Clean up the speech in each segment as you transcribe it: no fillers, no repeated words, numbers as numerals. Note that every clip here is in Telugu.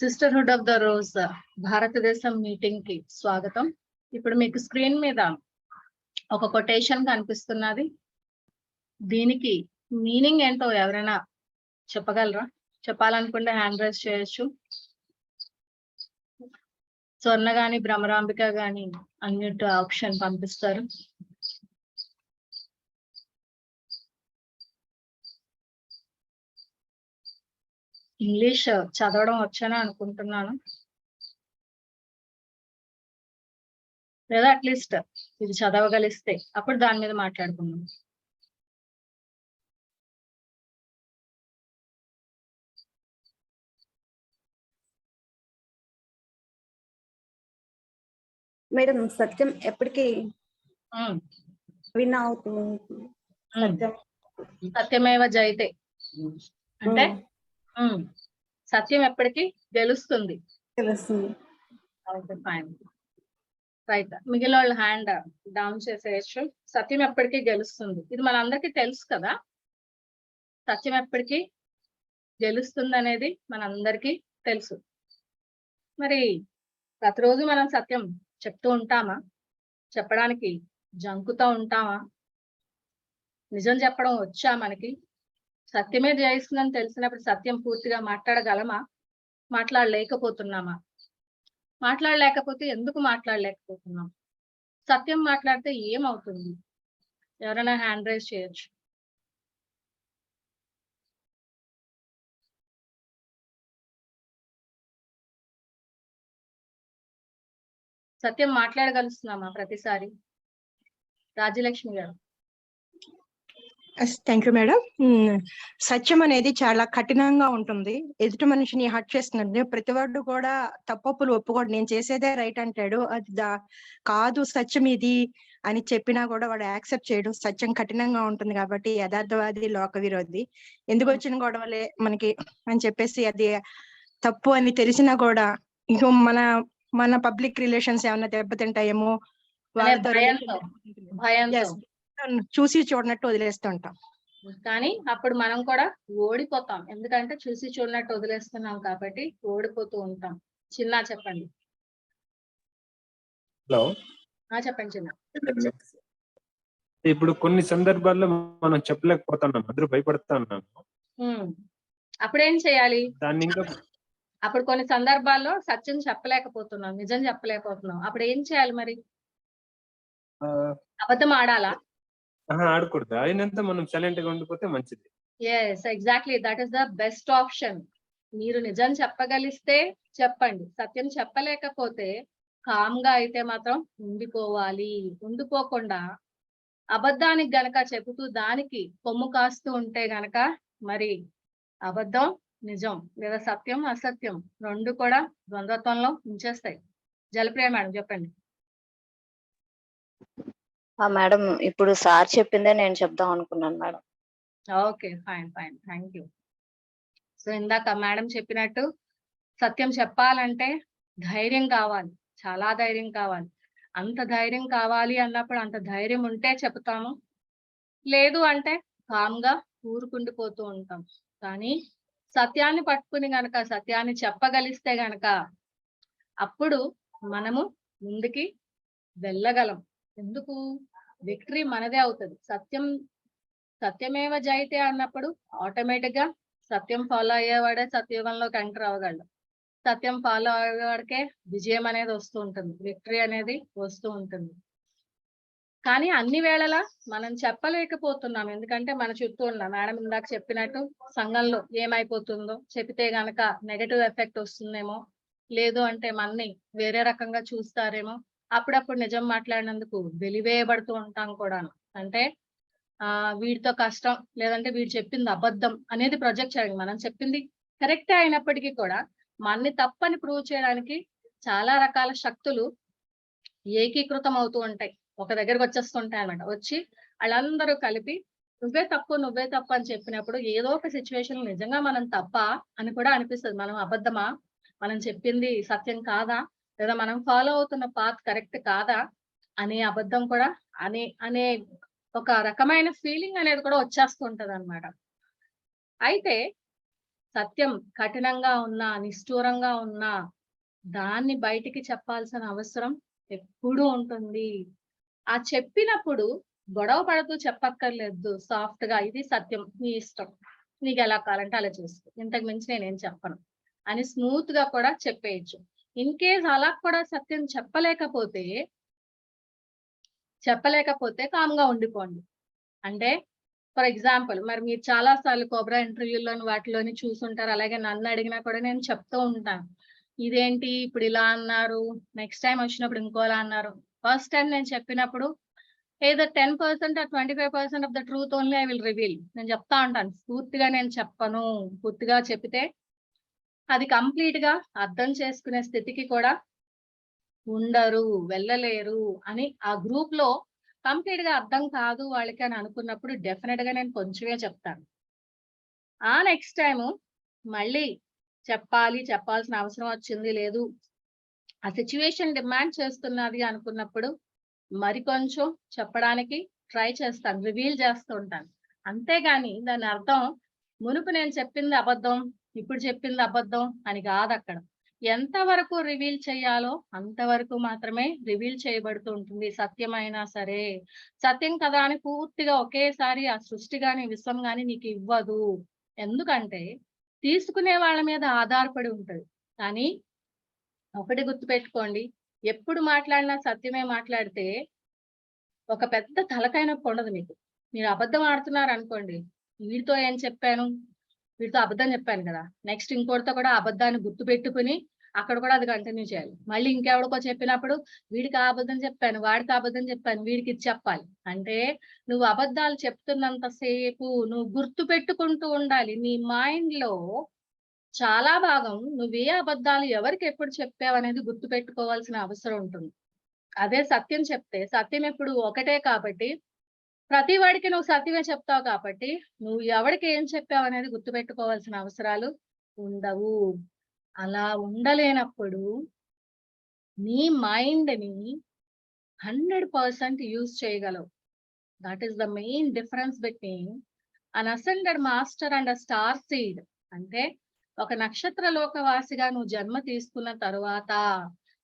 సిస్టర్హుడ్ ఆఫ్ ద రోజ్ భారతదేశం మీటింగ్ కి స్వాగతం. ఇప్పుడు మీకు స్క్రీన్ మీద ఒక కొటేషన్ కనిపిస్తున్నది. దీనికి మీనింగ్ ఏంటో ఎవరైనా చెప్పగలరా? చెప్పాలనుకుంటే హ్యాండ్ రైజ్ చేయొచ్చు. స్వర్ణ గాని భ్రమరాంబిక గాని అన్నిటి ఆప్షన్ పంపిస్తారు. ఇంగ్లీష్ చదవడం వచ్చాను అనుకుంటున్నాను, లేదా అట్లీస్ట్ ఇది చదవగలిస్తే అప్పుడు దాని మీద మాట్లాడుకుందాం. మేడం, సత్యం ఎప్పటికీ విన్ అవుతుంది. సత్యమేవ జయతే అంటే సత్యం ఎప్పటికీ గెలుస్తుంది. రైట్, మిగిలిన వాళ్ళు హ్యాండ్ డౌన్ చేసేయచ్చు. సత్యం ఎప్పటికీ గెలుస్తుంది, ఇది మనందరికీ తెలుసు కదా. సత్యం ఎప్పటికీ గెలుస్తుంది అనేది మనందరికీ తెలుసు. మరి ప్రతిరోజు మనం సత్యం చెప్తూ ఉంటామా? చెప్పడానికి జంకుతూ ఉంటామా? నిజం చెప్పడం వచ్చా మనకి? సత్యమే జయిస్తుందని తెలిసినప్పుడు సత్యం పూర్తిగా మాట్లాడగలమా? మాట్లాడలేకపోతున్నామా? మాట్లాడలేకపోతే ఎందుకు మాట్లాడలేకపోతున్నాం? సత్యం మాట్లాడితే ఏమవుతుంది? ఎవరైనా హ్యాండ్ రైజ్ చేయొచ్చు. సత్యం మాట్లాడగలుస్తున్నామా ప్రతిసారి? రాజ్యలక్ష్మి గారు. Thank you madam. సత్యం అనేది చాలా కఠినంగా ఉంటుంది. ఎదుటి మనిషిని హర్ట్ చేస్తున్నది. ప్రతి వాడు కూడా తప్పులు ఒప్పుకోడు, నేను చేసేదే రైట్ అంటాడు. అది కాదు సత్యం ఇది అని చెప్పినా కూడా వాడు యాక్సెప్ట్ చేయడు. సత్యం కఠినంగా ఉంటుంది కాబట్టి యథార్థవాది, లోక విరోధి. ఎందుకు వచ్చిన గొడవలే మనకి అని చెప్పేసి అది తప్పు అని తెలిసినా కూడా ఇంకో మన పబ్లిక్ రిలేషన్స్ ఏమన్నా దెబ్బతింటాయేమో వాళ్ళతో చూసి చూడనట్టు వదిలేస్తుంటాం. కానీ అప్పుడు మనం కూడా ఓడిపోతాం, ఎందుకంటే చూసి చూడనట్టు వదిలేస్తున్నాం కాబట్టి ఓడిపోతూ ఉంటాం. చిన్న చెప్పండి. హలో, చెప్పండి చిన్న. ఇప్పుడు కొన్ని సందర్భాల్లో మనం చెప్పలేకపోతున్నాం, అందరూ భయపడుతున్నాము. అప్పుడేం చేయాలి? దాన్ని ఇంకా అప్పుడు కొన్ని సందర్భాల్లో సత్యం చెప్పలేకపోతున్నాం, నిజం చెప్పలేకపోతున్నాం. అప్పుడు ఏం చేయాలి మరి? అబద్ధం ఆడాలా? ఆడకూడదు. అయినంత మనం సైలెంట్ గా ఉండిపోతే మంచిది. Yes, exactly, that is the best option. మీరు నిజం చెప్పగలిస్తే చెప్పండి, సత్యం చెప్పలేకపోతే కామ్ గా అయితే మాత్రం ఉండిపోవాలి. ఉండిపోకుండా అబద్ధానికి గనక చెబుతూ దానికి కొమ్ము కాస్తూ ఉంటే గనక మరి అబద్ధం నిజం లేదా సత్యం అసత్యం రెండు కూడా ద్వంద్వత్వంలో ఉంచేస్తాయి. జలప్రియ మేడం చెప్పండి. మేడం, ఇప్పుడు సార్ చెప్పిందే నేను చెప్దాం అనుకున్నాను madam. Okay, fine fine, thank you. So ఇందాక మేడం చెప్పినట్టు సత్యం చెప్పాలంటే ధైర్యం కావాలి, చాలా ధైర్యం కావాలి. అంత ధైర్యం కావాలి అన్నప్పుడు అంత ధైర్యం ఉంటే చెప్తాము, లేదు అంటే కామ్గా ఊరుకుండిపోతూ ఉంటాం. కానీ సత్యాన్ని పట్టుకుని గనక సత్యాన్ని చెప్పగలిస్తే గనక అప్పుడు మనము ముందుకి వెళ్ళగలం. ఎందుకు? విక్టరీ మనదే అవుతుంది. సత్యమేవ జయితే అన్నప్పుడు ఆటోమేటిక్ గా సత్యం ఫాలో అయ్యేవాడే సత్యయుగంలోకి ఎంటర్ అవ్వగలడు. సత్యం ఫాలో అయ్యేవాడికే విజయం అనేది వస్తూ ఉంటుంది, విక్టరీ అనేది వస్తూ ఉంటుంది. కానీ అన్ని వేళలా మనం చెప్పలేకపోతున్నాం, ఎందుకంటే మన చుట్టూ ఉన్న మేడం ఇందాక చెప్పినట్టు సంఘంలో ఏమైపోతుందో, చెప్తే గనక నెగటివ్ ఎఫెక్ట్ వస్తుందేమో, లేదు అంటే మనని వేరే రకంగా చూస్తారేమో, అప్పుడప్పుడు నిజం మాట్లాడినందుకు వెలివేయబడుతూ ఉంటాం కూడా. అంటే వీడితో కష్టం, లేదంటే వీడు చెప్పింది అబద్ధం అనేది ప్రొజెక్ట్ చేయాలి. మనం చెప్పింది కరెక్టే అయినప్పటికీ కూడా మనని తప్పని ప్రూవ్ చేయడానికి చాలా రకాల శక్తులు ఏకీకృతం అవుతూ ఉంటాయి, ఒక దగ్గరకు వచ్చేస్తుంటాయి అనమాట. వచ్చి వాళ్ళందరూ కలిపి నువ్వే తప్పు అని చెప్పినప్పుడు ఏదో ఒక సిచ్యువేషన్ నిజంగా మనం తప్ప అని కూడా అనిపిస్తుంది. మనం అబద్ధమా, మనం చెప్పింది సత్యం కాదా, లేదా మనం ఫాలో అవుతున్న పాత్ కరెక్ట్ కాదా అనే అబద్ధం కూడా అనే ఒక రకమైన ఫీలింగ్ అనేది కూడా వచ్చేస్తూ ఉంటది అనమాట. అయితే సత్యం కఠినంగా ఉన్నా, నిష్ఠూరంగా ఉన్నా దాన్ని బయటికి చెప్పాల్సిన అవసరం ఎప్పుడూ ఉంటుంది. ఆ చెప్పినప్పుడు గొడవ పడుతూ చెప్పక్కర్లేదు. సాఫ్ట్ గా ఇది సత్యం, నీ ఇష్టం, నీకు ఎలా కావాలంటే అలా చేసుకో, ఇంతకు మించి నేనేం చెప్పను అని స్మూత్ గా కూడా చెప్పేయచ్చు. ఇన్ కేస్ అలా కూడా సత్యం చెప్పలేకపోతే కామ్ గా ఉండిపోండి. అంటే ఫర్ ఎగ్జాంపుల్ మరి మీరు చాలా సార్లు కోబ్రా ఇంటర్వ్యూలోని వాటిలోని చూసుంటారు. అలాగే నన్ను అడిగినా కూడా నేను చెప్తూ ఉంటాను. ఇదేంటి ఇప్పుడు ఇలా అన్నారు, నెక్స్ట్ టైం వచ్చినప్పుడు ఇంకోలా అన్నారు. ఫస్ట్ టైం నేను చెప్పినప్పుడు ఏదో 10% or 25% of the truth only I will reveal. నేను చెప్తా ఉంటాను, పూర్తిగా నేను చెప్పను. పూర్తిగా చెప్తే అది కంప్లీట్ గా అర్థం చేసుకునే స్థితికి కూడా ఉండరు, వెళ్ళలేరు అని ఆ గ్రూప్ లో కంప్లీట్ గా అర్థం కాదు వాళ్ళకి అని అనుకున్నప్పుడు డెఫినెట్ గా నేను కొంచెమే చెప్తాను. ఆ నెక్స్ట్ టైము మళ్ళీ చెప్పాల్సిన అవసరం వచ్చింది, లేదు ఆ సిచ్యువేషన్ డిమాండ్ చేస్తున్నది అనుకున్నప్పుడు మరికొంచెం చెప్పడానికి ట్రై చేస్తాను, రివీల్ చేస్తూ ఉంటాను. అంతేగాని దాని అర్థం మునుపు నేను చెప్పింది అబద్ధం, ఇప్పుడు చెప్పింది అబద్ధం అని కాదు. అక్కడ ఎంతవరకు రివీల్ చేయాలో అంతవరకు మాత్రమే రివీల్ చేయబడుతూ ఉంటుంది. సత్యమైనా సరే సత్యం కదా అని పూర్తిగా ఒకేసారి ఆ సృష్టి గాని విశ్వం గాని నీకు ఇవ్వదు. ఎందుకంటే తీసుకునే వాళ్ళ మీద ఆధారపడి ఉంటది. కానీ ఒకటి గుర్తుపెట్టుకోండి, ఎప్పుడు మాట్లాడినా సత్యమే మాట్లాడితే ఒక పెద్ద తలకాయ నొప్పి ఉండదు మీకు. మీరు అబద్ధం ఆడుతున్నారు అనుకోండి, వీడితో ఏం చెప్పాను, వీడితో అబద్ధం చెప్పాను కదా, నెక్స్ట్ ఇంకోటితో కూడా అబద్ధాన్ని గుర్తు పెట్టుకుని అక్కడ కూడా అది కంటిన్యూ చేయాలి. మళ్ళీ ఇంకెవడికో చెప్పినప్పుడు వీడికి ఆ అబద్ధం చెప్పాను, వాడికి అబద్ధం చెప్పాను, వీడికి ఇది చెప్పాలి. అంటే నువ్వు అబద్ధాలు చెప్తున్నంత సేపు నువ్వు గుర్తు పెట్టుకుంటూ ఉండాలి. నీ మైండ్ లో చాలా భాగం నువ్వే అబద్ధాలు ఎవరికి ఎప్పుడు చెప్పావు అనేది గుర్తు పెట్టుకోవాల్సిన అవసరం ఉంటుంది. అదే సత్యం చెప్తే సత్యం ఎప్పుడు ఒకటే కాబట్టి ప్రతి వాడికి నువ్వు సత్యమే చెప్తావు కాబట్టి నువ్వు ఎవరికి ఏం చెప్పావు అనేది గుర్తుపెట్టుకోవాల్సిన అవసరాలు ఉండవు. అలా ఉండలేనప్పుడు నీ మైండ్ ని 100% యూజ్ చేయగలవు. That is the main difference between an ascended master and a star seed. అంటే ఒక నక్షత్ర లోకవాసిగా నువ్వు జన్మ తీసుకున్న తరువాత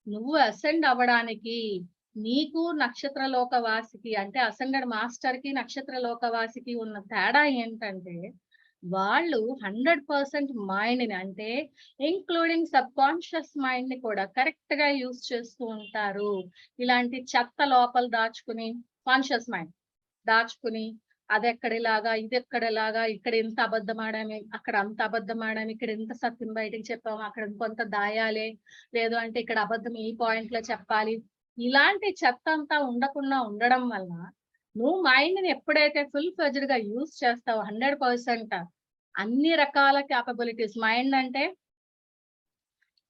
నువ్వు అసెండ్ అవ్వడానికి నీకు నక్షత్ర లోకవాసికి, అంటే అసెండెడ్ మాస్టర్ కి నక్షత్ర లోకవాసికి ఉన్న తేడా ఏంటంటే వాళ్ళు 100% మైండ్ ని, అంటే ఇంక్లూడింగ్ సబ్ కాన్షియస్ మైండ్ ని కూడా కరెక్ట్ గా యూజ్ చేస్తూ ఉంటారు. ఇలాంటి చెత్త లోపల దాచుకుని కాన్షియస్ మైండ్ దాచుకుని అదెక్కడిలాగా ఇదెక్కడిలాగా, ఇక్కడ ఇంత అబద్ధం ఆడాము, అక్కడ అంత అబద్ధం ఆడాము, ఇక్కడ ఇంత సత్యం బయటికి చెప్పాము, అక్కడ ఇంకొంత దాయాలి, లేదు అంటే ఇక్కడ అబద్ధం ఈ పాయింట్ లో చెప్పాలి. ఇలాంటి చెత్త అంతా ఉండకుండా ఉండడం వల్ల నువ్వు మైండ్ ని ఎప్పుడైతే ఫుల్ ఫ్లెడ్జ్డ్ గా యూజ్ చేస్తావు 100% అన్ని రకాల క్యాపబిలిటీస్. మైండ్ అంటే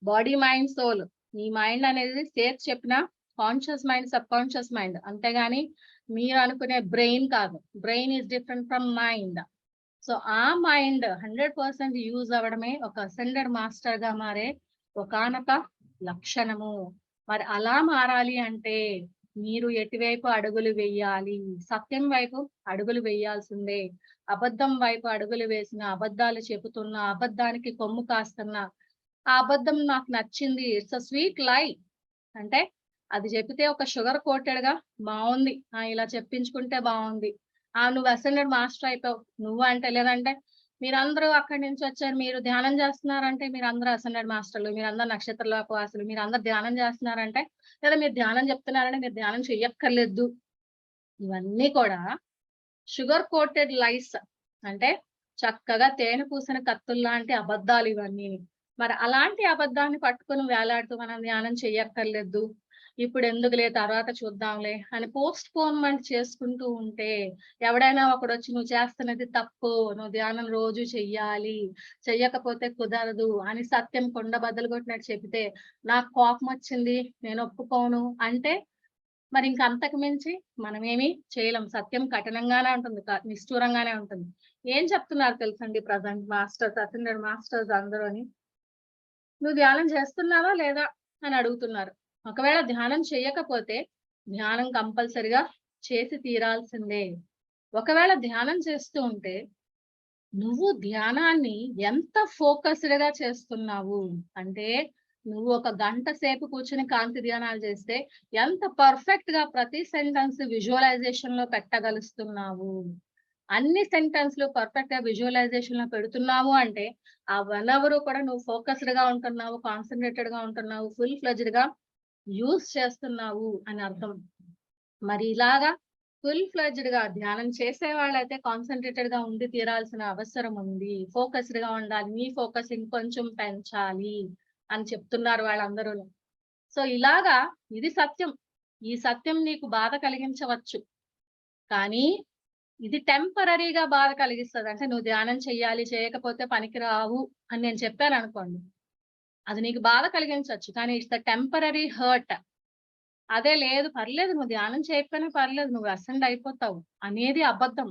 బాడీ మైండ్ సోల్. నీ మైండ్ అనేది సేఫ్ చెప్పిన conscious mind, sub conscious mind, అంతేగాని మీరు అనుకునే బ్రెయిన్ కాదు. Brain is different from mind. So ఆ మైండ్ 100% యూజ్ అవ్వడమే ఒక అసెండెడ్ మాస్టర్ గా మారే ఒకానొక లక్షణము. మరి అలా మారాలి అంటే మీరు ఎటువైపు అడుగులు వేయాలి? సత్యం వైపు అడుగులు వేయాల్సిందే. అబద్ధం వైపు అడుగులు వేసిన, అబద్ధాలు చెబుతున్న, అబద్ధానికి కొమ్ము కాస్తున్న, ఆ అబద్ధం నాకు నచ్చింది, ఇట్స్ అ స్వీట్ లై అంటే అది చెప్తే ఒక షుగర్ కోటెడ్ గా బాగుంది, ఇలా చెప్పించుకుంటే బాగుంది, నువ్వు అసెండెడ్ మాస్టర్ అయిపోయావు నువ్వు అంటే. లేదంటే మీరందరూ అక్కడి నుంచి వచ్చారు, మీరు ధ్యానం చేస్తున్నారంటే మీరందరూ అసెండెడ్ మాస్టర్లు, మీరందరూ నక్షత్రలోక వాసులు, మీరందరూ ధ్యానం చేస్తున్నారంటే, లేదా మీరు ధ్యానం చెప్తున్నారంటే మీరు ధ్యానం చెయ్యక్కర్లేదు. ఇవన్నీ కూడా షుగర్ కోటెడ్ లైస్, అంటే చక్కగా తేనె పూసిన కత్తుల్లాంటి అబద్ధాలు ఇవన్నీ. మరి అలాంటి అబద్ధాన్ని పట్టుకుని వేలాడుతూ మనం ధ్యానం చెయ్యక్కర్లేదు, ఇప్పుడు ఎందుకులే తర్వాత చూద్దాంలే అని పోస్ట్ పోన్మెంట్ చేసుకుంటూ ఉంటే ఎవడైనా ఒకడు వచ్చి నువ్వు చేస్తున్నది తప్పు, నువ్వు ధ్యానం రోజు చెయ్యాలి, చెయ్యకపోతే కుదరదు అని సత్యం కొండ బద్దలు కొట్టినట్టు చెబితే నాకు కోపం వచ్చింది, నేను ఒప్పుకోను అంటే మరి ఇంక అంతకు మించి మనమేమి చేయలేం. సత్యం కఠినంగానే ఉంటుంది, నిష్ఠూరంగానే ఉంటుంది. ఏం చెప్తున్నారు తెలుసండి ప్రజెంట్ మాస్టర్స్, అసెండెడ్ మాస్టర్స్ అందరూ అని, నువ్వు ధ్యానం చేస్తున్నావా లేదా అని అడుగుతున్నారు. ఒకవేళ ధ్యానం చేయకపోతే ధ్యానం కంపల్సరిగా చేసి తీరాల్సిందే. ఒకవేళ ధ్యానం చేస్తూ ఉంటే నువ్వు ధ్యానాన్ని ఎంత ఫోకస్డ్ గా చేస్తున్నావు అంటే, నువ్వు ఒక గంట సేపు కూర్చుని కాంతి ధ్యానాలు చేస్తే ఎంత పర్ఫెక్ట్ గా ప్రతి సెంటెన్స్ విజువలైజేషన్ లో పెట్టగలుస్తున్నావు. అన్ని సెంటెన్స్ లు పర్ఫెక్ట్ గా విజువలైజేషన్ లో పెడుతున్నావు అంటే ఆ 1 hour కూడా నువ్వు ఫోకస్డ్ గా ఉంటున్నావు, కాన్సన్ట్రేటెడ్ గా ఉంటున్నావు, ఫుల్ ఫ్లెడ్జ్డ్ గా యూస్ చేస్తున్నావు అని అర్థం. మరి ఇలాగా ఫుల్ ఫ్లెడ్జ్డ్ గా ధ్యానం చేసే వాళ్ళైతే కాన్సన్ట్రేటెడ్ గా ఉండి తీరాల్సిన అవసరం ఉంది. ఫోకస్డ్ గా ఉండాలి, నీ ఫోకస్ ఇంకొంచెం పెంచాలి అని చెప్తున్నారు వాళ్ళందరూ. సో ఇలాగా ఇది సత్యం. ఈ సత్యం నీకు బాధ కలిగించవచ్చు, కానీ ఇది టెంపరరీగా బాధ కలిగిస్తుంది. అంటే నువ్వు ధ్యానం చెయ్యాలి, చేయకపోతే పనికి రావు అని నేను చెప్పాను అనుకోండి, అది నీకు బాధ కలిగించవచ్చు, కానీ ఇట్స్ ద టెంపరరీ హర్ట్. అదే లేదు, పర్లేదు నువ్వు ధ్యానం చేయకపోయినా పర్లేదు, నువ్వు అసెండ్ అయిపోతావు అనేది అబద్ధం.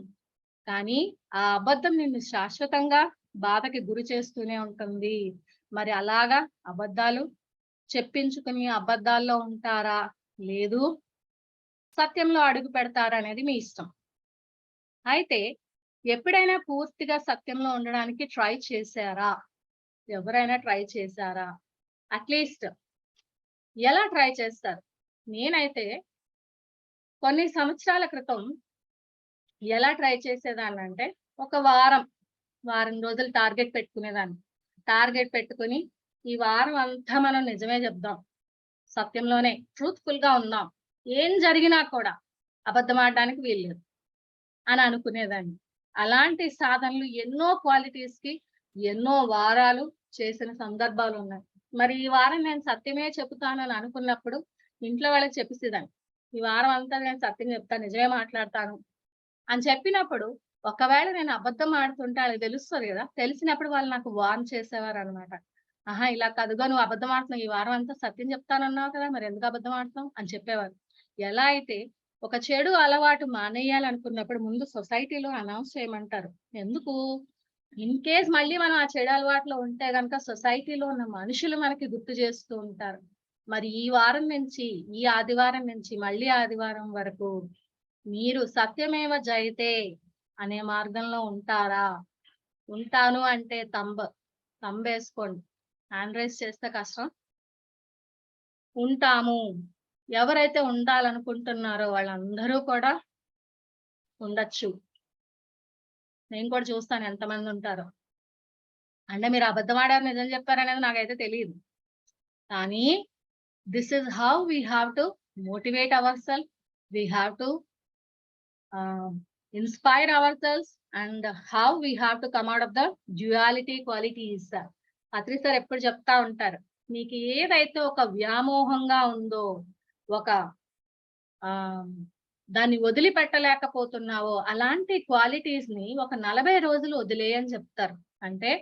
కానీ ఆ అబద్ధం నిన్ను శాశ్వతంగా బాధకి గురి చేస్తూనే ఉంటుంది. మరి అలాగా అబద్ధాలు చెప్పించుకుని అబద్ధాల్లో ఉంటారా, లేదు సత్యంలో అడుగు పెడతారా అనేది మీ ఇష్టం. అయితే ఎప్పుడైనా పూర్తిగా సత్యంలో ఉండడానికి ట్రై చేశారా? ఎవరైనా ట్రై చేశారా? అట్లీస్ట్ ఎలా ట్రై చేస్తారు? నేనైతే కొన్ని సంవత్సరాల క్రితం ఎలా ట్రై చేసేదాన్ని అంటే, ఒక వారం రోజులు టార్గెట్ పెట్టుకునేదాన్ని. టార్గెట్ పెట్టుకుని ఈ వారం అంతా మనం నిజమే చెప్దాం, సత్యంలోనే ట్రూత్ఫుల్ గా ఉందాం, ఏం జరిగినా కూడా అబద్ధం ఆడడానికి వీల్లేదు అని అనుకునేదాన్ని. అలాంటి సాధనలు ఎన్నో క్వాలిటీస్ కి ఎన్నో వారాలు చేసిన సందర్భాలు ఉన్నాయి. మరి ఈ వారం నేను సత్యమే చెబుతానని అనుకున్నప్పుడు ఇంట్లో వాళ్ళకి చెప్పేసేదాన్ని, ఈ వారం అంతా నేను సత్యం చెప్తాను, నిజమే మాట్లాడతాను అని చెప్పినప్పుడు, ఒకవేళ నేను అబద్ధం ఆడుతుంటే వాళ్ళకి తెలుస్తుంది కదా, తెలిసినప్పుడు వాళ్ళు నాకు వార్న్ చేసేవారు అనమాట. ఆహా ఇలా కాదుగా, నువ్వు అబద్ధం ఆడుతున్నావు, ఈ వారం అంతా సత్యం చెప్తానన్నావు కదా, మరి ఎందుకు అబద్ధం ఆడుతున్నావు అని చెప్పేవారు. ఎలా అయితే ఒక చెడు అలవాటు మానేయాలనుకున్నప్పుడు ముందు సొసైటీలో అనౌన్స్ చేయమంటారు. ఎందుకు? ఇన్ కేస్ మళ్ళీ మనం ఆ చెడు అలవాట్లో ఉంటే గనక సొసైటీలో ఉన్న మనుషులు మనకి గుర్తు చేస్తూ ఉంటారు. మరి ఈ వారం నుంచి, ఈ ఆదివారం నుంచి మళ్ళీ ఆదివారం వరకు మీరు సత్యమేవ జయతే అనే మార్గంలో ఉంటారా? ఉంటాను అంటే తంబేసుకోండి, హ్యాండ్ రైస్ చేస్తే కష్టం. ఉంటాము, ఎవరైతే ఉండాలనుకుంటున్నారో వాళ్ళందరూ కూడా ఉండొచ్చు. నేను కూడా చూస్తాను ఎంతమంది ఉంటారో. అంటే మీరు అబద్ధం ఆడారు నిజం చెప్పారనేది నాకైతే తెలియదు, కానీ this is how we have to motivate our self, we have to inspire ourselves, and how we have to come out of the duality qualities. Patri sir ఎప్పుడు చెప్తా ఉంటారు, నీకు ఏదైతే ఒక వ్యామోహంగా ఉందో, ఒక దాన్ని వదిలిపెట్టలేకపోతున్నావో అలాంటి క్వాలిటీస్ ని ఒక 40 రోజులు వదిలేయని చెప్తారు. అంటే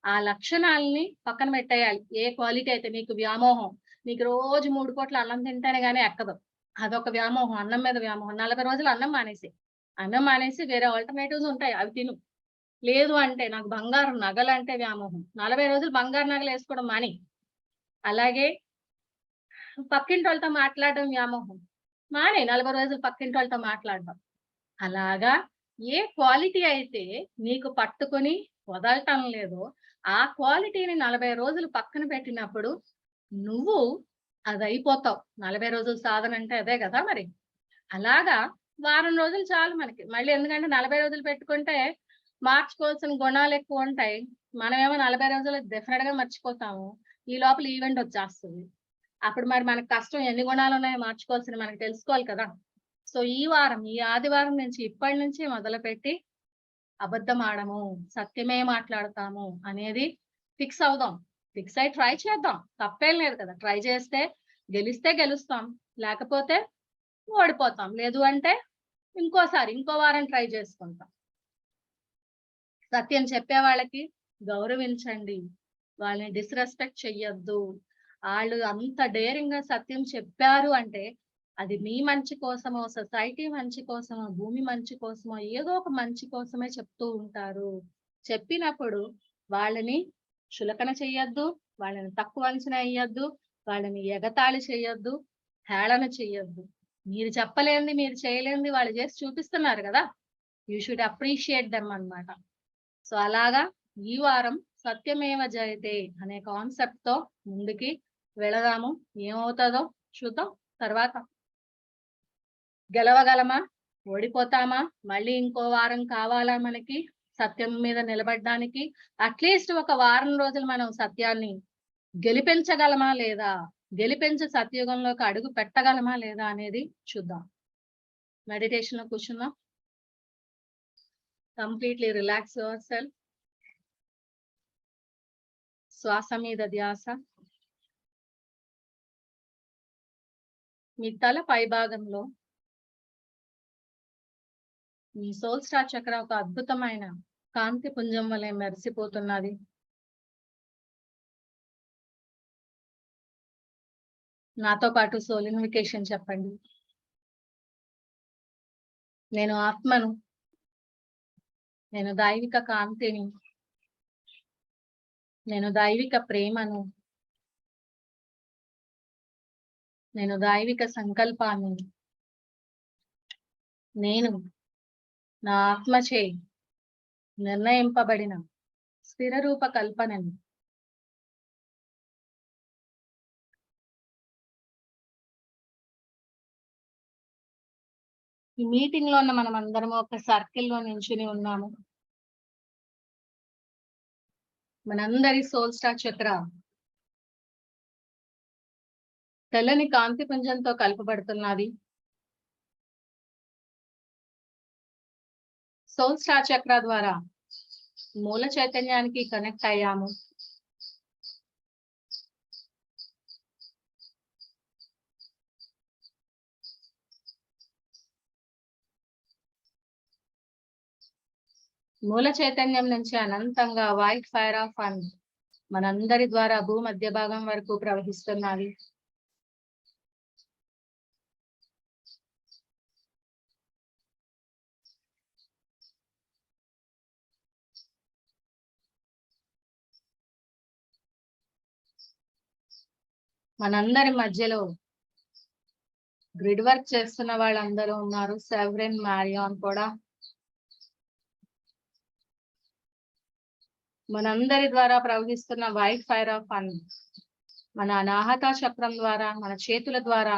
ఆ లక్షణాలని పక్కన పెట్టేయాలి. ఏ క్వాలిటీ అయితే నీకు వ్యామోహం, నీకు రోజు 3 పూట్ల అన్నం తింటేనే గానీ ఎక్కదు, అదొక వ్యామోహం, అన్నం మీద వ్యామోహం. 40 రోజులు అన్నం మానేసి వేరే ఆల్టర్నేటివ్స్ ఉంటాయి, అవి తిను. లేదు అంటే నాకు బంగారం నగలు అంటే వ్యామోహం, 40 రోజులు బంగారు నగలు వేసుకోవడం మాని. అలాగే పక్కింటి వాళ్ళతో మాట్లాడడం వ్యామోహం, మానే 40 రోజులు పక్కింటి వాళ్ళతో మాట్లాడడం. అలాగా ఏ క్వాలిటీ అయితే నీకు పట్టుకొని వదలటం లేదో ఆ క్వాలిటీని 40 రోజులు పక్కన పెట్టినప్పుడు నువ్వు అది అయిపోతావు. 40 రోజులు సాధన అంటే అదే కదా. మరి అలాగా వారం రోజులు చాలు మనకి. మళ్ళీ ఎందుకంటే 40 రోజులు పెట్టుకుంటే మార్చుకోవాల్సిన గుణాలు ఎక్కువ ఉంటాయి. మనమేమో 40 రోజులు డెఫినెట్ గా మర్చిపోతాము. ఈ లోపల ఈవెంట్ వచ్చేస్తుంది. అప్పుడు మరి మనకు కష్టం, ఎన్ని గుణాలు ఉన్నాయో మార్చుకోవాల్సిన మనకు తెలుసుకోవాలి కదా. సో ఈ ఆదివారం నుంచి ఇప్పటి నుంచి మొదలుపెట్టి అబద్ధం ఆడము, సత్యమే మాట్లాడతాము అనేది ఫిక్స్ అవుదాం. ఫిక్స్ అయి ట్రై చేద్దాం, తప్పేం లేదు కదా. ట్రై చేస్తే గెలిస్తే గెలుస్తాం, లేకపోతే ఓడిపోతాం. లేదు అంటే ఇంకో వారం ట్రై చేసుకుంటాం. సత్యం చెప్పే వాళ్ళకి గౌరవించండి, వాళ్ళని డిస్రెస్పెక్ట్ చెయ్యొద్దు. వాళ్ళు అంత డేరింగ్ గా సత్యం చెప్పారు అంటే అది మీ మంచి కోసమో, సొసైటీ మంచి కోసమో, భూమి మంచి కోసమో, ఏదో ఒక మంచి కోసమే చెప్తూ ఉంటారు. చెప్పినప్పుడు వాళ్ళని చులకన చెయ్యొద్దు, వాళ్ళని తక్కువ అంచనా వేయొద్దు, వాళ్ళని ఎగతాళి చెయ్యొద్దు, హేళన చెయ్యొద్దు. మీరు చెప్పలేంది, మీరు చేయలేంది వాళ్ళు చేసి చూపిస్తున్నారు కదా, యూ షుడ్ అప్రిషియేట్ దెమ్ అన్నమాట. సో అలాగా ఈ వారం సత్యమేవ జయతే అనే కాన్సెప్ట్ తో ముందుకి వెళదాము. ఏమవుతుందో చూద్దాం. తర్వాత గెలవగలమా, ఓడిపోతామా, మళ్ళీ ఇంకో వారం కావాలా మనకి సత్యం మీద నిలబడడానికి? అట్లీస్ట్ ఒక వారం రోజులు మనం సత్యాన్ని గెలిపించగలమా లేదా, గెలిపించి సత్యుగంలోకి అడుగు పెట్టగలమా లేదా అనేది చూద్దాం. మెడిటేషన్ లో కూర్చుందాం. Completely relax your self. శ్వాస మీద ధ్యాస. మీ తల పై భాగంలో మీ సోల్ స్టార్ చక్ర ఒక అద్భుతమైన కాంతి పుంజం వలె మెరిసిపోతున్నది. నాతో పాటు సోల్ ఇన్వికేషన్ చెప్పండి. నేను ఆత్మను, నేను దైవిక కాంతిని, నేను దైవిక ప్రేమను, నేను దైవిక సంకల్పాన్ని, నేను నా ఆత్మచే నిర్ణయింపబడిన స్థిర రూప కల్పనని ఈ మీటింగ్ లో ఉన్న మనం అందరం ఒక సర్కిల్ లో నించుని ఉన్నాము. మనందరి సోల్ స్టార్ చక్ర తెల్లని కాంతి పుంజంతో కలపబడుతున్నది. సోల్ స్టార్ చక్ర ద్వారా మూల చైతన్యానికి కనెక్ట్ అయ్యాము. మూల చైతన్యం నుంచి అనంతంగా వైట్ ఫైర్ ఆఫ్ ఫన్ మనందరి ద్వారా భూమధ్య భాగం వరకు ప్రవహిస్తున్నది. మనందరి మధ్యలో గ్రిడ్ వర్క్ చేస్తున్న వాళ్ళందరూ ఉన్నారు. సెవెరిన్, మ్యారియాన్ కూడా మనందరి ద్వారా ప్రవహిస్తున్న వైట్ ఫైర్ ఆఫ్ ఫన్ మన అనాహత చక్రం ద్వారా, మన చేతుల ద్వారా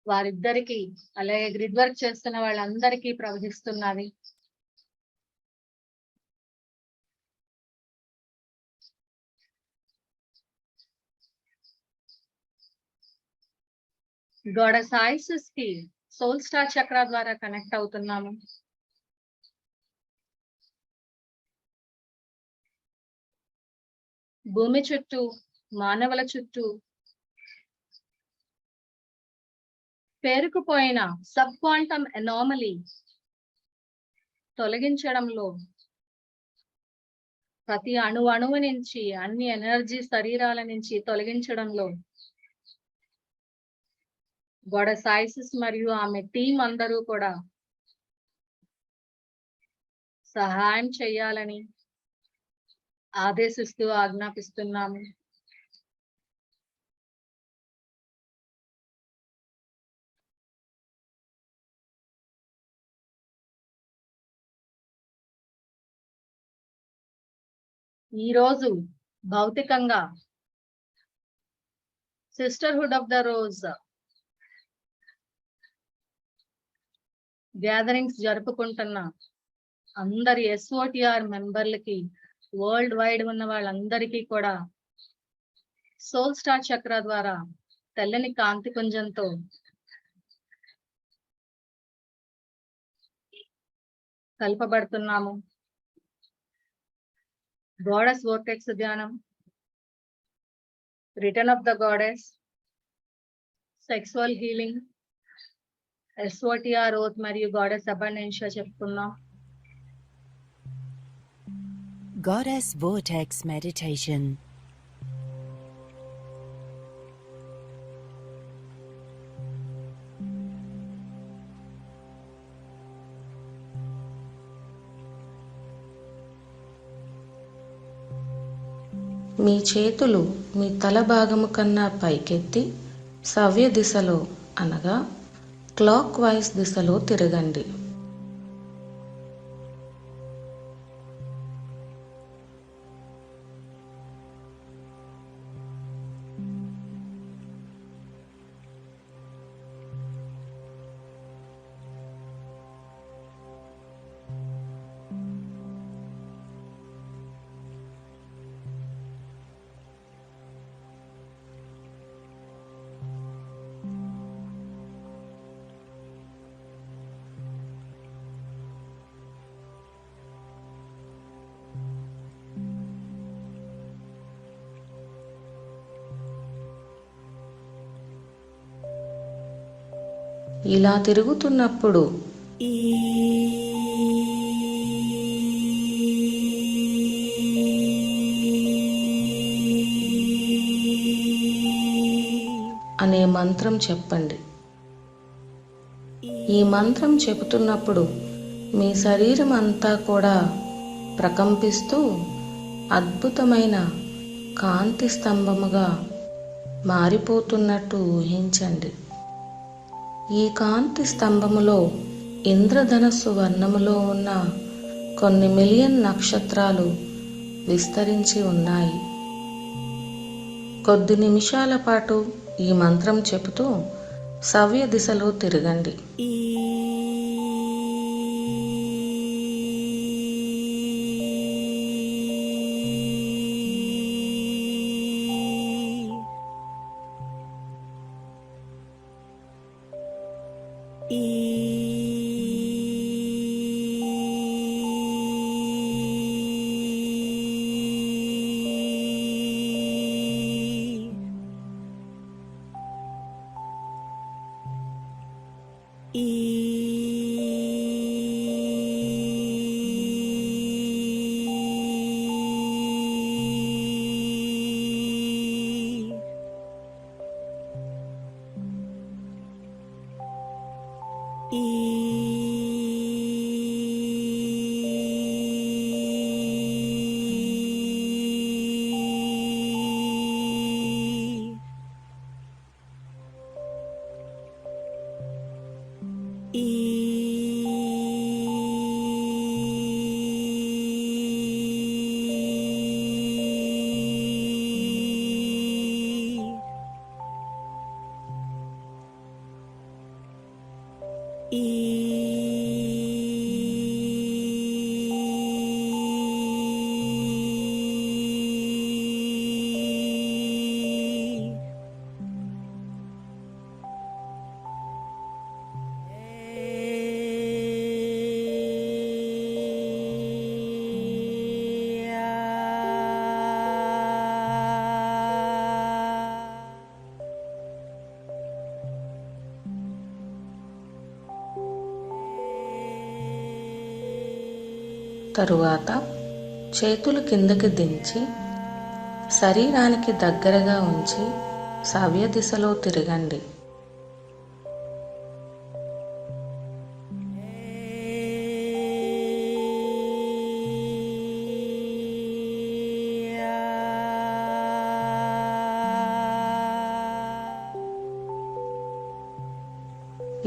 వారిద్దరికి, అలాగే గ్రిడ్ వర్క్ చేస్తున్న వాళ్ళందరికీ ప్రవహిస్తున్నది. గాడెస్ ఐసిస్ కి సోల్ స్టార్ చక్ర ద్వారా కనెక్ట్ అవుతున్నాము. భూమి చుట్టూ, మానవుల చుట్టూ పేరుకుపోయిన సబ్ క్వాంటమ్ ఎనామలీ తొలగించడంలో, ప్రతి అణువు నుంచి, అన్ని ఎనర్జీ శరీరాల నుంచి తొలగించడంలో గాడెస్ ఐసిస్ మరియు ఆమె టీం అందరూ కూడా సహాయం చేయాలని ఆదేశిస్తూ ఆజ్ఞాపిస్తున్నాము. ఈరోజు భౌతికంగా sisterhood of the rose gatherings జరుపుకుంటున్న అందరి SOTR మెంబర్లకి, వరల్డ్ వైడ్ ఉన్న వాళ్ళందరికీ కూడా సోల్ స్టార్ చక్ర ద్వారా తెల్లని కాంతి పుంజంతో కలపబడుతున్నాము. గాడెస్ వోర్టెక్స్ ధ్యానం, return of the goddess, sexual healing, SOTR oath మరియు గాడెస్ అబండెన్షియా చెప్పుకున్నాం. Goddess Vortex Meditation. మీ చేతులు మీ తల భాగము కన్నా పైకెత్తి సవ్య దిశలో అనగా క్లాక్ వైజ్ దిశలో తిరగండి. ఇలా తిరుగుతున్నప్పుడు అనే మంత్రం చెప్పండి. ఈ మంత్రం చెబుతున్నప్పుడు మీ శరీరం అంతా కూడా ప్రకంపిస్తూ అద్భుతమైన కాంతి స్తంభముగా మారిపోతున్నట్టు ఊహించండి. ఈ కాంతి స్తంభములో ఇంద్రధనస్సు వర్ణములో ఉన్న కొన్ని మిలియన్ నక్షత్రాలు విస్తరించి ఉన్నాయి. కొద్ది నిమిషాల పాటు ఈ మంత్రం చెబుతూ సవ్య దిశలో తిరగండి. తరువాత చేతులు కిందకి దించి శరీరానికి దగ్గరగా ఉంచి సవ్య దిశలో తిరగండి.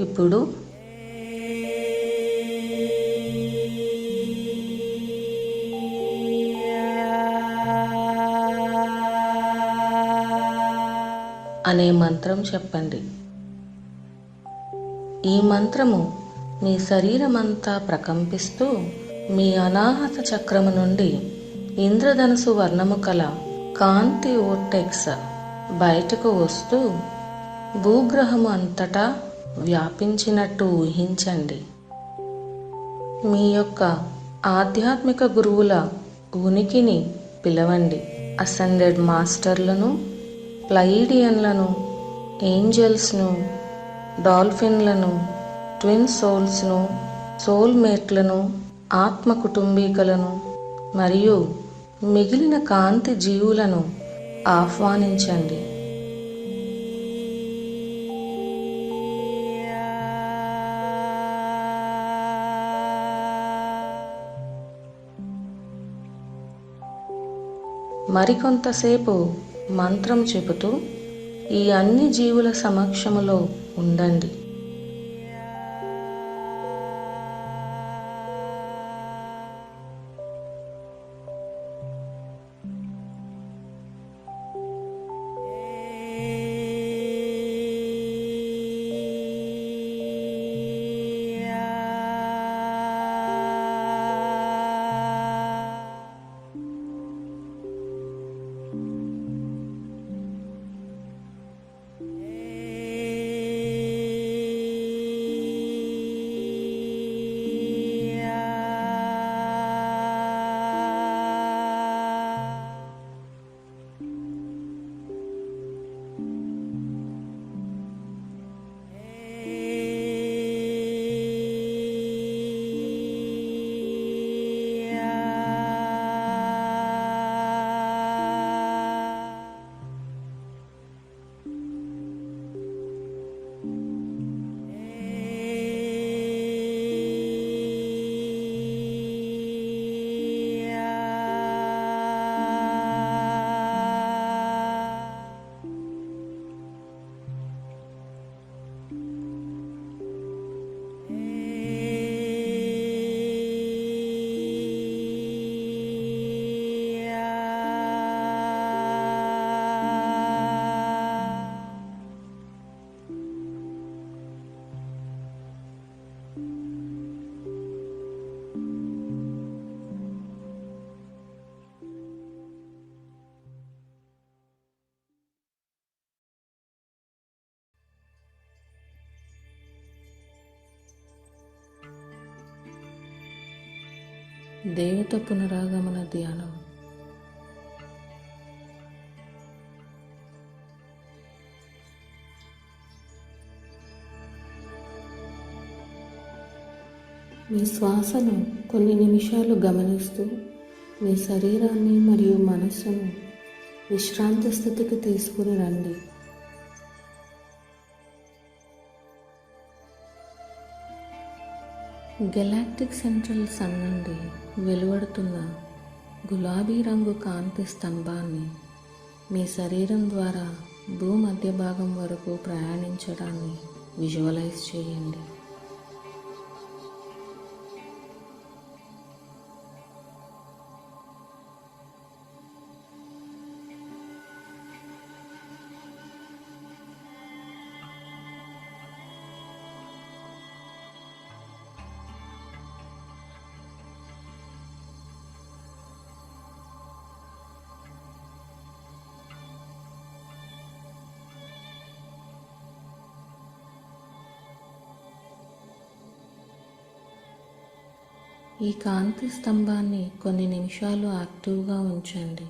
ఇప్పుడు అనే మంత్రం చెప్పండి. ఈ మంత్రము మీ శరీరమంతా ప్రకంపిస్తూ మీ అనాహత చక్రము నుండి ఇంద్రధనుసు వర్ణము కల కాంతి ఓర్టెక్స్ బయటకు వస్తూ భూగ్రహము అంతటా వ్యాపించినట్టు ఊహించండి. మీ యొక్క ఆధ్యాత్మిక గురువుల ఉనికిని పిలవండి. అసెండెడ్ మాస్టర్లను, ప్లయిడియన్లను, ఏంజల్స్ను, డాల్ఫిన్లను, ట్విన్ సోల్స్ను, సోల్మేట్లను, ఆత్మ కుటుంబీకులను మరియు మిగిలిన కాంతి జీవులను ఆహ్వానించండి. మరికొంతసేపు మంత్రం చెబుతూ ఈ అన్ని జీవుల సమక్షములో ఉండండి. దేవత పునరాగమన ధ్యానం. మీ శ్వాసను కొన్ని నిమిషాలు గమనిస్తూ మీ శరీరాన్ని మరియు మనస్సును విశ్రాంతి స్థితికి తీసుకుని రండి. గెలాక్టిక్ సెంట్రల్ సన్ నుండి వెలువడుతున్న గులాబీ రంగు కాంతి స్తంభాన్ని మీ శరీరం ద్వారా భూమధ్య భాగం వరకు ప్రయాణించడాన్ని విజువలైజ్ చేయండి. ఈ కాంతి స్తంభాన్ని కొన్ని నిమిషాలు యాక్టివ్గా ఉంచండి.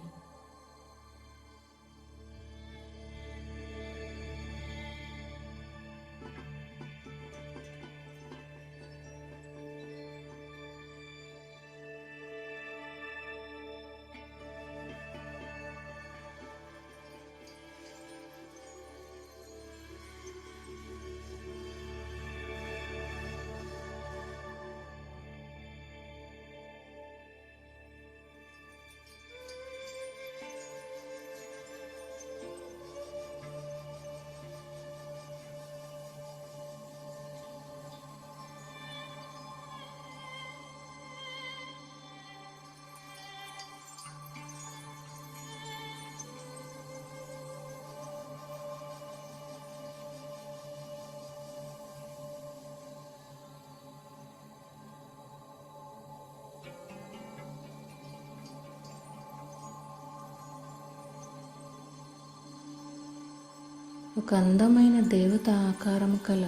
ఒక అందమైన దేవత ఆకారం కల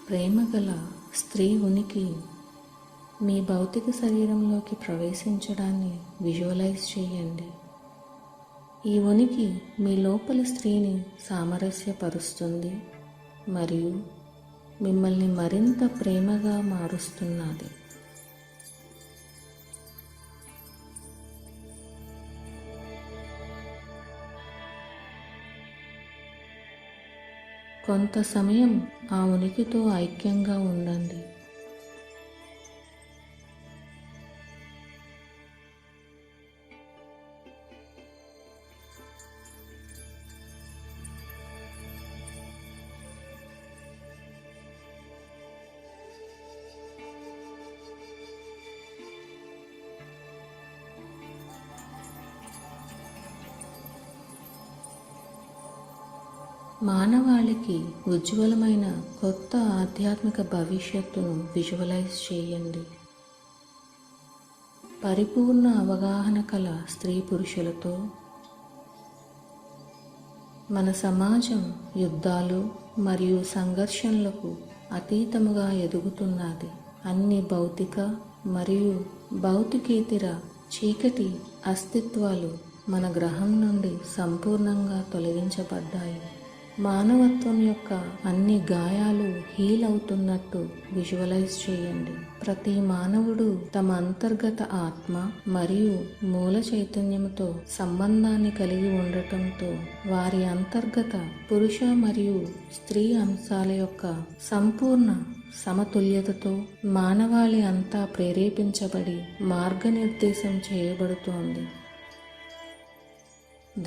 ప్రేమగల స్త్రీ ఉనికి మీ భౌతిక శరీరంలోకి ప్రవేశించడాన్ని విజువలైజ్ చేయండి. ఈ ఉనికి మీ లోపలి స్త్రీని సామరస్యపరుస్తుంది మరియు మిమ్మల్ని మరింత ప్రేమగా మారుస్తున్నది. కొంత సమయం ఆ ఉనికితో ఐక్యంగా ఉండండి. మానవాళికి ఉజ్వలమైన కొత్త ఆధ్యాత్మిక భవిష్యత్తును విజువలైజ్ చేయండి. పరిపూర్ణ అవగాహన కల స్త్రీ పురుషులతో మన సమాజం యుద్ధాలు మరియు సంఘర్షణలకు అతీతముగా ఎదుగుతున్నది. అన్ని భౌతిక మరియు భౌతికేతర చీకటి అస్తిత్వాలు మన గ్రహం నుండి సంపూర్ణంగా తొలగించబడ్డాయి. మానవత్వం యొక్క అన్ని గాయాలు హీల్ అవుతున్నట్టు విజువలైజ్ చేయండి. ప్రతి మానవుడు తమ అంతర్గత ఆత్మ మరియు మూల చైతన్యముతో సంబంధాన్ని కలిగి ఉండటంతో వారి అంతర్గత పురుష మరియు స్త్రీ అంశాల యొక్క సంపూర్ణ సమతుల్యతతో మానవాళి అంతా ప్రేరేపించబడి మార్గనిర్దేశం చేయబడుతోంది.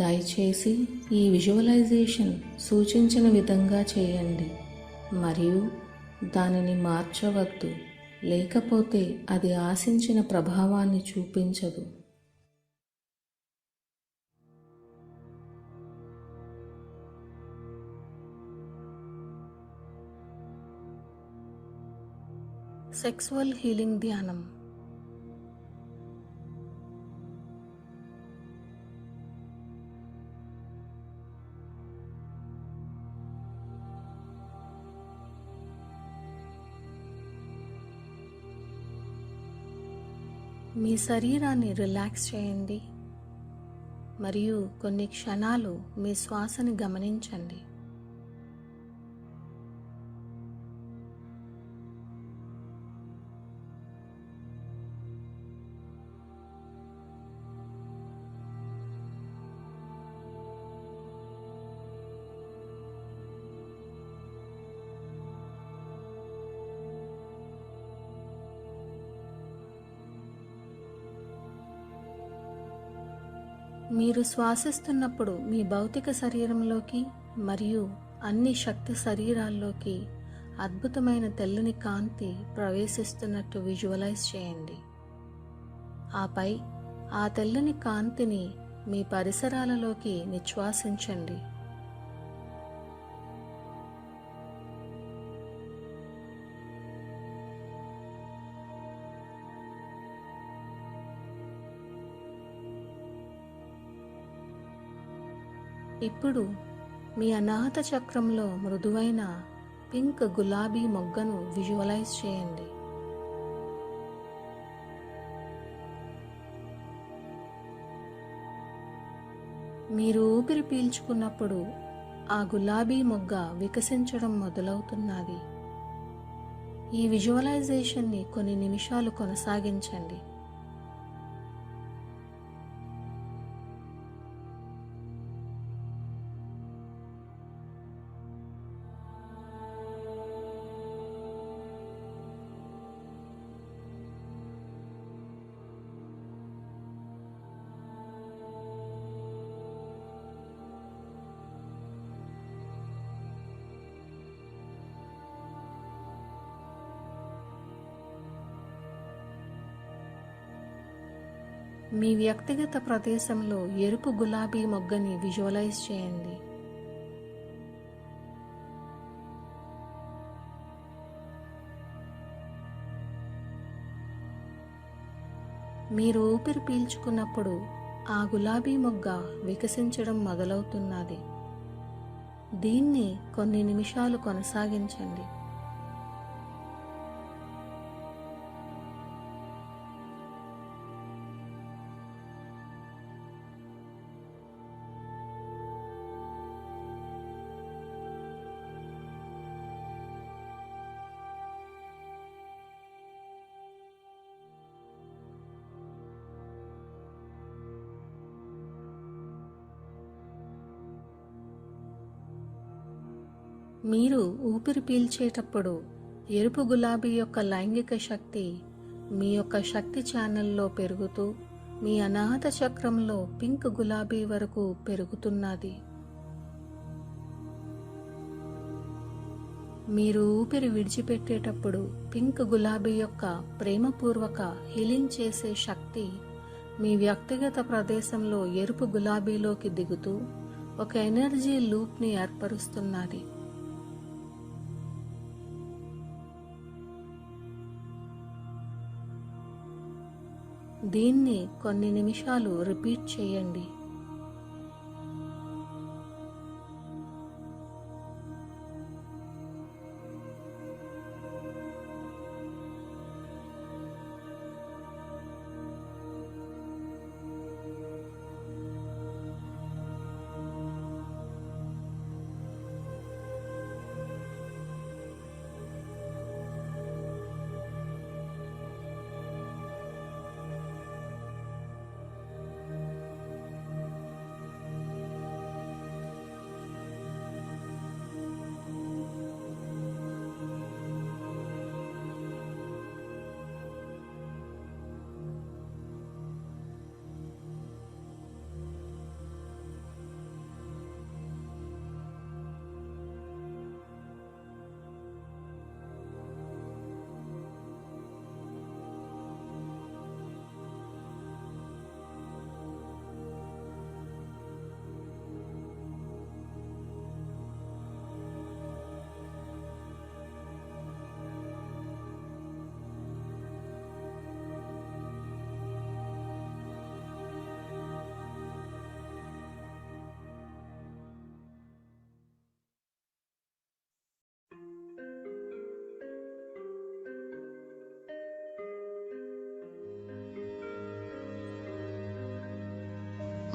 దయచేసి ఈ విజువలైజేషన్ సూచించిన విధంగా చేయండి మరియు దానిని మార్చవద్దు, లేకపోతే అది ఆశించిన ప్రభావాన్ని చూపించదు. సెక్సువల్ హీలింగ్ ధ్యానం. మీ శరీరాన్ని రిలాక్స్ చేయండి మరియు కొన్ని క్షణాలు మీ శ్వాసని గమనించండి. మీరు శ్వాసిస్తున్నప్పుడు మీ భౌతిక శరీరంలోకి మరియు అన్ని శక్తి శరీరాల్లోకి అద్భుతమైన తెల్లని కాంతి ప్రవేశిస్తున్నట్టు విజువలైజ్ చేయండి. ఆపై ఆ తెల్లని కాంతిని మీ పరిసరాలలోకి నిశ్వాసించండి. ఇప్పుడు మీ అనాహత చక్రంలో మృదువైన పింక్ గులాబీ మొగ్గను విజువలైజ్ చేయండి. మీరు ఊపిరి పీల్చుకున్నప్పుడు ఆ గులాబీ మొగ్గ వికసించడం మొదలవుతున్నది. ఈ విజువలైజేషన్ని కొన్ని నిమిషాలు కొనసాగించండి. మీ వ్యక్తిగత ప్రదేశంలో ఎరుపు గులాబీ మొగ్గని విజువలైజ్ చేయండి. మీరు ఊపిరి పీల్చుకున్నప్పుడు ఆ గులాబీ మొగ్గ వికసించడం మొదలవుతున్నది. దీన్ని కొన్ని నిమిషాలు కొనసాగించండి. మీరు ఊపిరి పీల్చేటప్పుడు ఎరుపు గులాబీ యొక్క లైంగిక శక్తి మీ యొక్క శక్తి ఛానల్లో పెరుగుతూ మీ అనాహత చక్రంలో పింక్ గులాబీ వరకు పెరుగుతున్నది. మీరు ఊపిరి విడిచిపెట్టేటప్పుడు పింక్ గులాబీ యొక్క ప్రేమపూర్వక హీలింగ్ చేసే శక్తి మీ వ్యక్తిగత ప్రదేశంలో ఎరుపు గులాబీలోకి దిగుతూ ఒక ఎనర్జీ లూప్ని ఏర్పరుస్తున్నది. దీన్ని కొన్ని నిమిషాలు రిపీట్ చేయండి.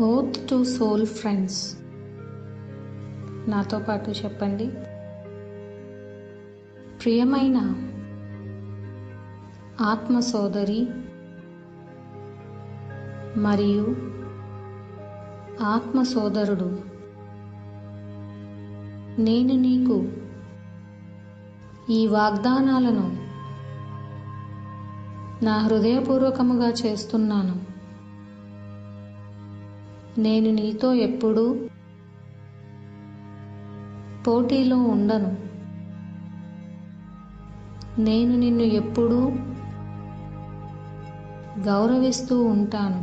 Oath to soul friends. నాతో పాటు చెప్పండి. ప్రియమైన ఆత్మ సోదరి మరియు ఆత్మ సోదరుడు, నేను నీకు ఈ వాగ్దానాలను నా హృదయపూర్వకముగా చేస్తున్నాను. నేను నీతో ఎప్పుడూ పోటీలో ఉండను. నేను నిన్ను ఎప్పుడూ గౌరవిస్తూ ఉంటాను.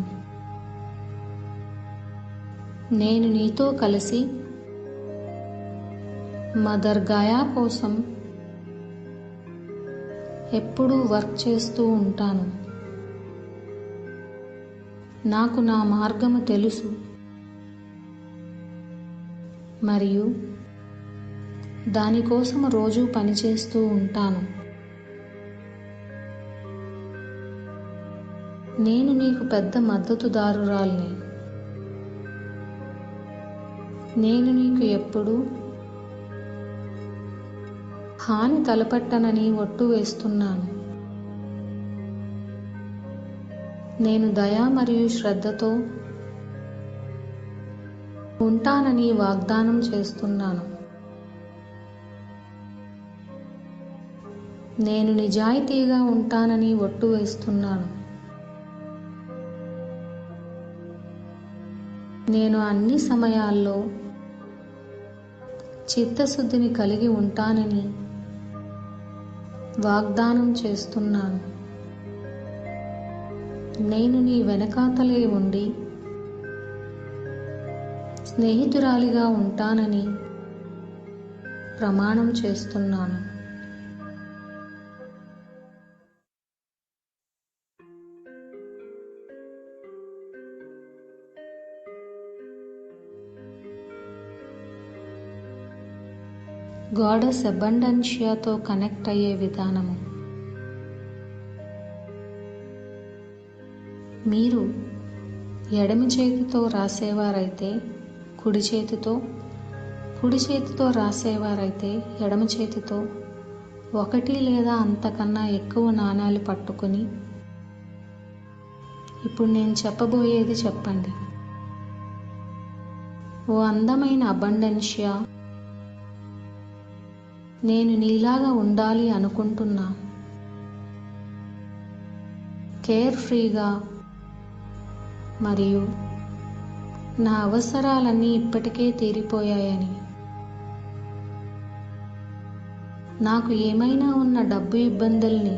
నేను నీతో కలిసి మదర్ గాయా కోసం ఎప్పుడూ వర్క్ చేస్తూ ఉంటాను. నాకు నా మార్గము తెలుసు మరియు దానికోసం రోజు పనిచేస్తూ ఉంటాను. నేను నీకు పెద్ద మద్దతుదారురాల్ని. నేను నీకు ఎప్పుడూ హాని తలపెట్టనని ఒట్టు వేస్తున్నాను. నేను దయ మరియు శ్రద్ధతో ఉంటానని వాగ్దానం చేస్తున్నాను. నేను నిజాయితీగా ఉంటానని ఒట్టు వేస్తున్నాను. నేను అన్ని సమయాల్లో చిత్తశుద్ధిని కలిగి ఉంటానని వాగ్దానం చేస్తున్నాను. నేను నీ వెనకాతలే ఉండి స్నేహితురాలిగా ఉంటానని ప్రమాణం చేస్తున్నాను. గాడెస్ అబండెన్షియాతో కనెక్ట్ అయ్యే విధానము. మీరు ఎడమ చేతితో రాసేవారైతే కుడి చేతితో రాసేవారైతే ఎడమ చేతితో 1 లేదా అంతకన్నా ఎక్కువ నాణేలు పట్టుకుని ఇప్పుడు నేను చెప్పబోయేది చెప్పండి. ఓ అందమైన అబండెన్షియా, నేను నీలాగా ఉండాలి అనుకుంటున్నా. కేర్ ఫ్రీగా మరియు నా అవసరాలన్నీ ఇప్పటికే తీరిపోయాయని, నాకు ఏమైనా ఉన్న డబ్బు ఇబ్బందుల్ని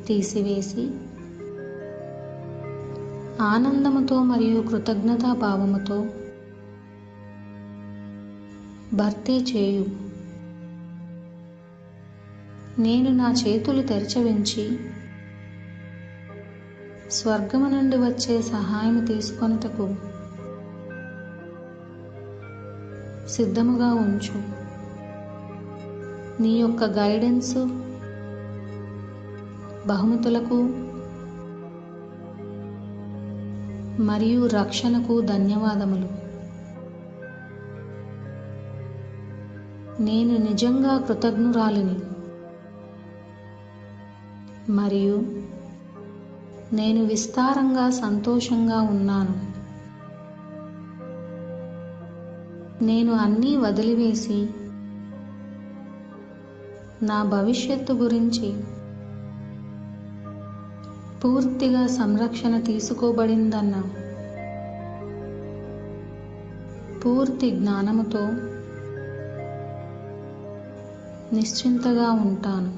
తీసివేసి ఆనందముతో మరియు కృతజ్ఞతా భావముతో భర్తీ చేయు. నేను నా చేతులు తెరచవించి స్వర్గము నుండి వచ్చే సహాయం తీసుకొనుటకు సిద్ధముగా ఉంచు. నీ యొక్క గైడెన్సు, బహుమతులకు మరియు రక్షణకు ధన్యవాదములు. నేను నిజంగా కృతజ్ఞురాలిని మరియు నేను విస్తారంగా సంతోషంగా ఉన్నాను. నేను అన్నీ వదిలివేసి నా భవిష్యత్తు గురించి పూర్తిగా సంరక్షణ తీసుకోబడిందన్న పూర్తి జ్ఞానముతో నిశ్చింతగా ఉంటాను.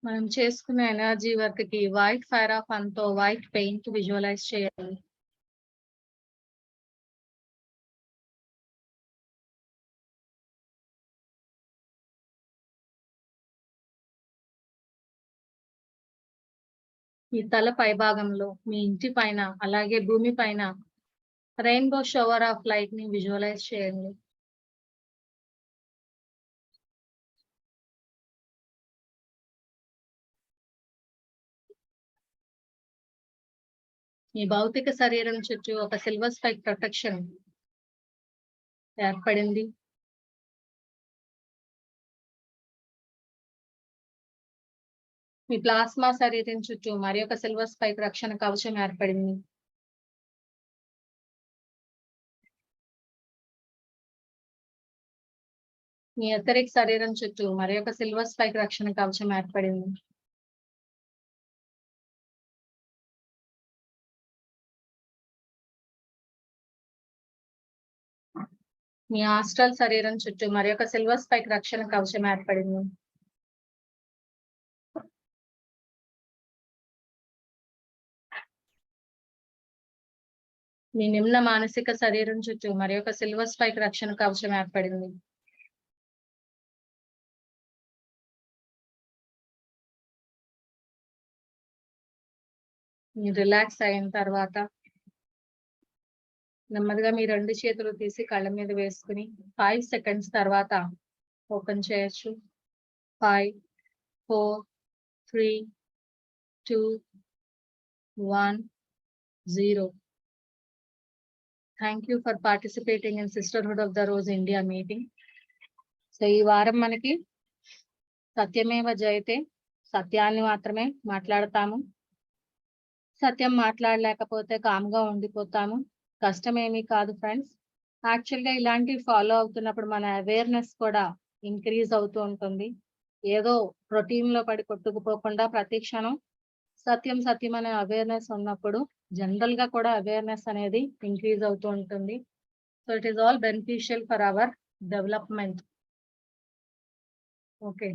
మనం చేసుకున్న ఎనర్జీ వర్క్ కి వైట్ ఫైర్ ఆఫ్ అంతో వైట్ పెయింట్ విజువలైజ్ చేయాలి. మీ తల పై భాగంలో, మీ ఇంటి పైన, అలాగే భూమి పైన రెయిన్బో షవర్ ఆఫ్ లైట్ ని విజువలైజ్ చేయండి. మీ భౌతిక శరీరం చుట్టూ ఒక సిల్వర్ స్పైక్ ప్రొటెక్షన్ ఏర్పడింది. మీ ప్లాస్మా శరీరం చుట్టూ మరి ఒక సిల్వర్ స్పైక్ రక్షణ కవచం ఏర్పడింది. మీ ఎథరిక్ శరీరం చుట్టూ మరి ఒక సిల్వర్ స్పైక్ రక్షణ కవచం ఏర్పడింది. మీ ఆస్ట్రల్ శరీరం చుట్టూ మరి ఒక సిల్వర్ స్పైక్ రక్షణ కవచం ఏర్పడింది. మీ నిమ్న మానసిక శరీరం చుట్టూ మరి ఒక సిల్వర్ స్పైక్ రక్షణ కవచం ఏర్పడింది. మీరు రిలాక్స్ అయిన తర్వాత నెమ్మదిగా మీ 2 చేతులు తీసి కళ్ళ మీద వేసుకుని 5 సెకండ్స్ తర్వాత ఓపెన్ చేయొచ్చు. 5, 4, 3, 2, 1, 0. Thank you for participating in sisterhood of the rose India meeting. So ఈ వారం మనకి సత్యమేవ జయతే, సత్యాన్ని మాత్రమే మాట్లాడతాము. సత్యం మాట్లాడలేకపోతే కామ్గా ఉండిపోతాము. కష్టమేమీ కాదు ఫ్రెండ్స్. యాక్చువల్గా ఇలాంటివి ఫాలో అవుతున్నప్పుడు మన అవేర్నెస్ కూడా ఇంక్రీజ్ అవుతూ ఉంటుంది. ఏదో రొటీన్ లో పడి కొట్టుకుపోకుండా ప్రతి క్షణం సత్యం సత్యం అనే అవేర్నెస్ ఉన్నప్పుడు జనరల్ గా కూడా అవేర్నెస్ అనేది ఇంక్రీజ్ అవుతూ ఉంటుంది. So it is all beneficial for hour development. Okay.